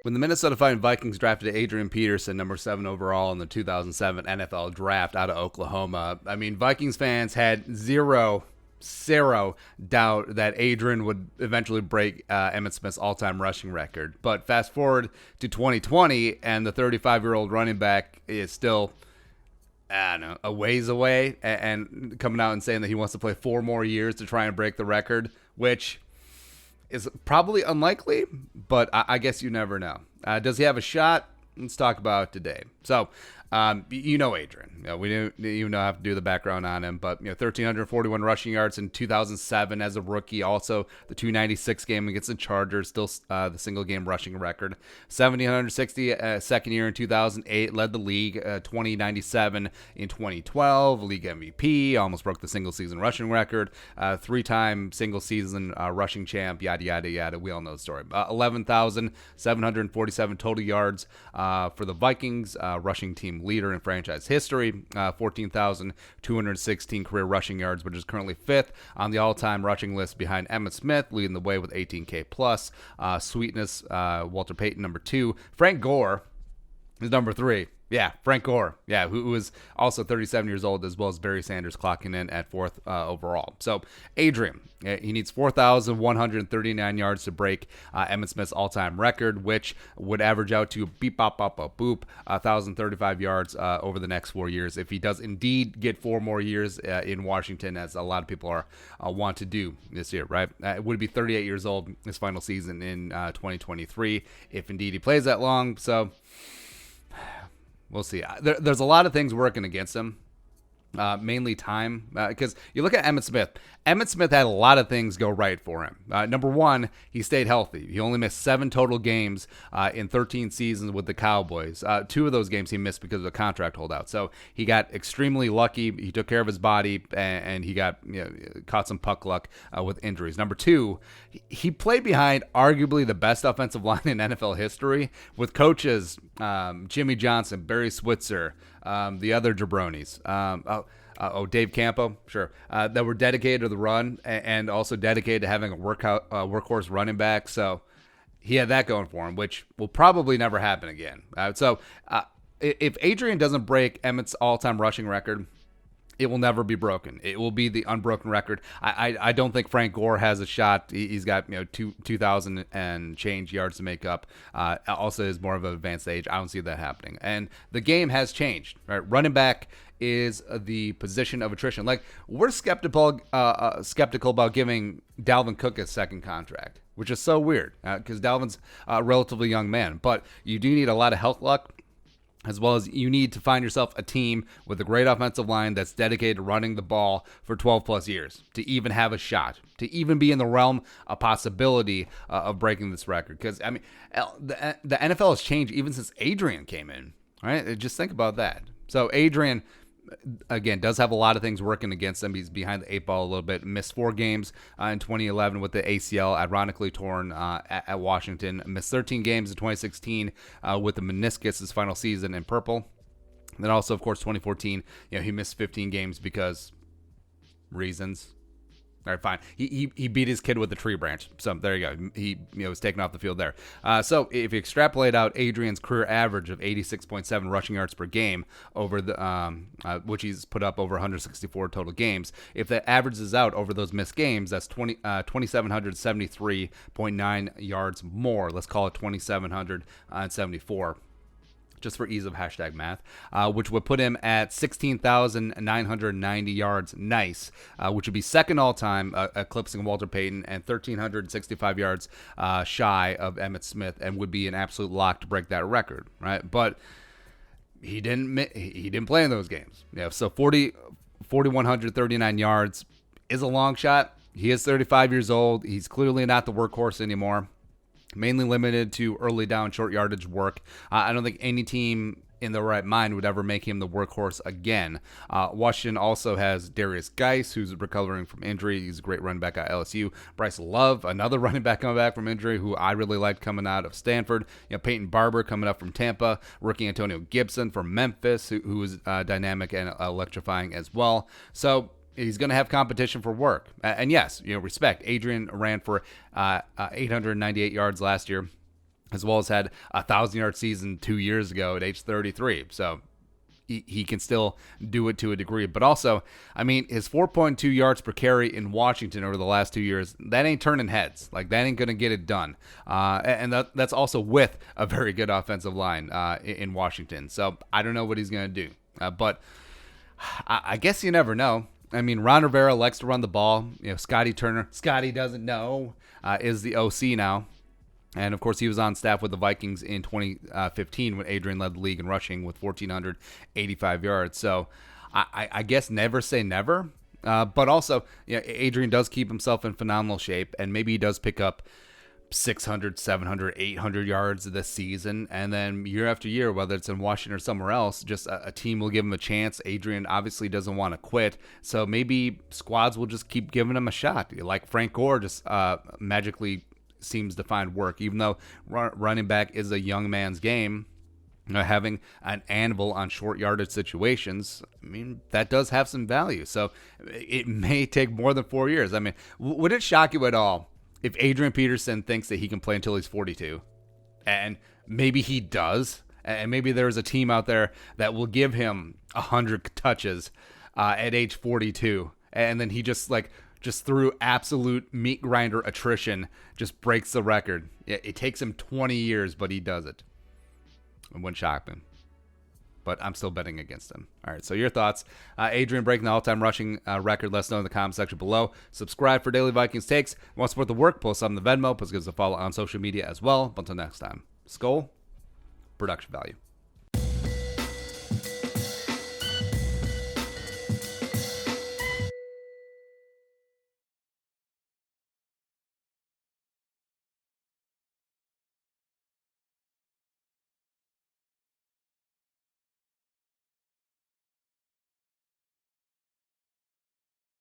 When the Minnesota Vikings drafted Adrian Peterson, number 7 overall in the 2007 NFL draft out of Oklahoma, I mean, Vikings fans had zero doubt that Adrian would eventually break Emmitt Smith's all-time rushing record. But fast forward to 2020, and the 35-year-old running back is still, I don't know, a ways away, and coming out and saying that he wants to play 4 more years to try and break the record, which is probably unlikely, but I guess you never know. Does he have a shot? Let's talk about it today. So, you know Adrian. We didn't even have to do the background on him, but 1,341 rushing yards in 2007 as a rookie. Also, the 296 game against the Chargers, still the single game rushing record. 1,760 second year in 2008, led the league. 2,097 in 2012, league MVP, almost broke the single season rushing record. 3-time single season rushing champ. Yada yada yada. We all know the story. 11,747 total yards for the Vikings, rushing team leader in franchise history. 14,216 career rushing yards, which is currently 5th on the all-time rushing list behind Emmitt Smith, leading the way with 18K plus. Sweetness, Walter Payton, number 2. Frank Gore is number 3. Yeah, Frank Gore, who is also 37 years old, as well as Barry Sanders clocking in at 4th overall. So, Adrian, he needs 4,139 yards to break Emmitt Smith's all-time record, which would average out to 1,035 yards over the next 4 years if he does indeed get 4 more years in Washington, as a lot of people are want to do this year, right? It would be 38 years old his final season in 2023, if indeed he plays that long. So we'll see. There's a lot of things working against him, mainly time. Because you look at Emmitt Smith. Emmitt Smith had a lot of things go right for him. Number one, he stayed healthy. He only missed 7 total games in 13 seasons with the Cowboys. 2 of those games he missed because of a contract holdout. So he got extremely lucky. He took care of his body, and he got caught some puck luck with injuries. Number 2, he played behind arguably the best offensive line in NFL history with coaches Jimmy Johnson, Barry Switzer, the other jabronis. Dave Campo, sure, that were dedicated to the run and also dedicated to having a workhorse running back. So he had that going for him, which will probably never happen again. If Adrian doesn't break Emmitt's all-time rushing record, it will never be broken. It will be the unbroken record. I don't think Frank Gore has a shot. He's got 2,000 and change yards to make up. Also is more of an advanced age. I don't see that happening. And the game has changed. Right, running back is the position of attrition. Like, we're skeptical about giving Dalvin Cook a second contract, which is so weird because Dalvin's a relatively young man. But you do need a lot of health luck, as well as you need to find yourself a team with a great offensive line that's dedicated to running the ball for 12 plus years to even have a shot, to even be in the realm of possibility of breaking this record. Because, I mean, the NFL has changed even since Adrian came in, right? Just think about that. So Adrian, again, does have a lot of things working against him. He's behind the 8 ball a little bit. Missed 4 games in 2011 with the ACL, ironically torn at Washington. Missed 13 games in 2016 with the meniscus his final season in purple. And then also, of course, 2014, he missed 15 games because reasons. All right, fine. He beat his kid with a tree branch. So there you go. He was taken off the field there. So if you extrapolate out Adrian's career average of 86.7 rushing yards per game over the which he's put up over 164 total games, if that averages out over those missed games, that's 2,773.9 yards more. Let's call it 2,774. Just for ease of hashtag math, which would put him at 16,990 yards, nice, which would be second all-time, eclipsing Walter Payton, and 1,365 yards shy of Emmitt Smith, and would be an absolute lock to break that record, right? But he didn't play in those games. So 4,139 yards is a long shot. He is 35 years old. He's clearly not the workhorse anymore. Mainly limited to early down short yardage work. I don't think any team in their right mind would ever make him the workhorse again. Washington also has Darius Geis, who's recovering from injury. He's a great running back at LSU. Bryce Love, another running back coming back from injury, who I really liked coming out of Stanford. Peyton Barber coming up from Tampa. Rookie Antonio Gibson from Memphis, who was dynamic and electrifying as well. So he's going to have competition for work. And yes, respect. Adrian ran for 898 yards last year. as well as had a 1,000-yard season 2 years ago at age 33. So he can still do it to a degree. But also, I mean, his 4.2 yards per carry in Washington over the last 2 years, that ain't turning heads. Like, that ain't going to get it done. And that's also with a very good offensive line in Washington. So I don't know what he's going to do. But I guess you never know. I mean, Ron Rivera likes to run the ball. Scotty Turner, Scotty doesn't know, is the OC now. And, of course, he was on staff with the Vikings in 2015 when Adrian led the league in rushing with 1,485 yards. So I guess never say never. But also, Adrian does keep himself in phenomenal shape, and maybe he does pick up 600, 700, 800 yards this season. And then year after year, whether it's in Washington or somewhere else, just a team will give him a chance. Adrian obviously doesn't want to quit. So maybe squads will just keep giving him a shot. Like Frank Gore just magically seems to find work, even though running back is a young man's game. Having an anvil on short yardage situations, I mean, that does have some value. So it may take more than 4 years. I mean, would it shock you at all if Adrian Peterson thinks that he can play until he's 42? And maybe he does. And maybe there's a team out there that will give him 100 touches at age 42. And then he just through absolute meat grinder attrition, just breaks the record. It takes him 20 years, but he does it. It wouldn't shock me. But I'm still betting against him. All right, so your thoughts. Adrian breaking the all-time rushing record. Let us know in the comment section below. Subscribe for daily Vikings takes. Want to support the work? Post on the Venmo. Plus give us a follow on social media as well. But until next time, Skol, production value.